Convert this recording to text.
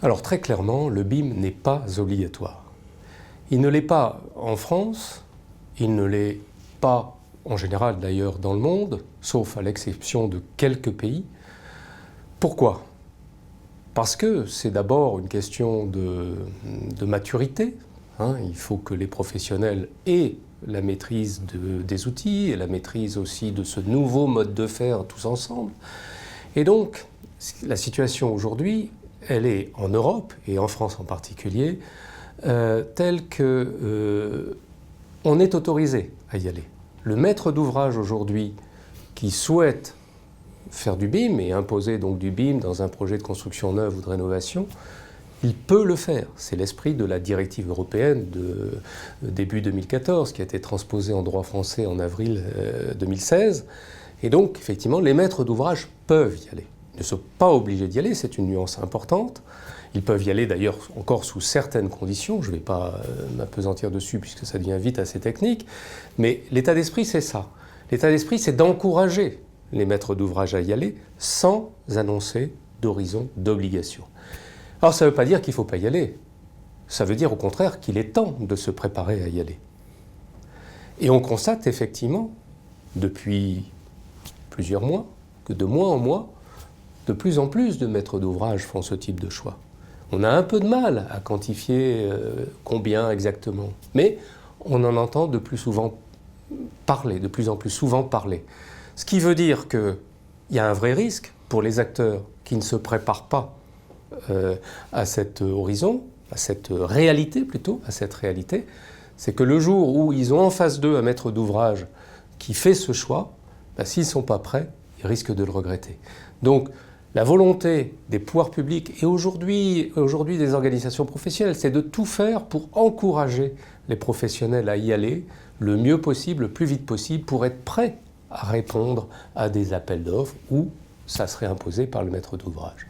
Alors très clairement, le BIM n'est pas obligatoire. Il ne l'est pas en France, il ne l'est pas en général d'ailleurs dans le monde, sauf à l'exception de quelques pays. Pourquoi ? Parce que c'est d'abord une question de maturité. Il faut que les professionnels aient la maîtrise des outils et la maîtrise aussi de ce nouveau mode de faire tous ensemble. Et donc, la situation aujourd'hui, elle est en Europe, et en France en particulier, telle que on est autorisé à y aller. Le maître d'ouvrage aujourd'hui qui souhaite faire du BIM et imposer donc du BIM dans un projet de construction neuve ou de rénovation, il peut le faire. C'est l'esprit de la directive européenne de début 2014 qui a été transposée en droit français en avril 2016. Et donc, effectivement, les maîtres d'ouvrage peuvent y aller. Ils ne sont pas obligés d'y aller, c'est une nuance importante. Ils peuvent y aller d'ailleurs encore sous certaines conditions. Je ne vais pas m'appesantir dessus puisque ça devient vite assez technique. Mais l'état d'esprit, c'est ça. L'état d'esprit, c'est d'encourager les maîtres d'ouvrage à y aller sans annoncer d'horizon d'obligation. Alors ça ne veut pas dire qu'il ne faut pas y aller. Ça veut dire au contraire qu'il est temps de se préparer à y aller. Et on constate effectivement, depuis plusieurs mois, que de mois en mois, de plus en plus de maîtres d'ouvrage font ce type de choix. On a un peu de mal à quantifier combien exactement, mais on en entend de plus en plus souvent parler. Ce qui veut dire qu'il y a un vrai risque pour les acteurs qui ne se préparent pas à cet horizon, à cette réalité plutôt, c'est que le jour où ils ont en face d'eux un maître d'ouvrage qui fait ce choix, s'ils ne sont pas prêts, ils risquent de le regretter. Donc, la volonté des pouvoirs publics et aujourd'hui des organisations professionnelles, c'est de tout faire pour encourager les professionnels à y aller le mieux possible, le plus vite possible, pour être prêts à répondre à des appels d'offres où ça serait imposé par le maître d'ouvrage.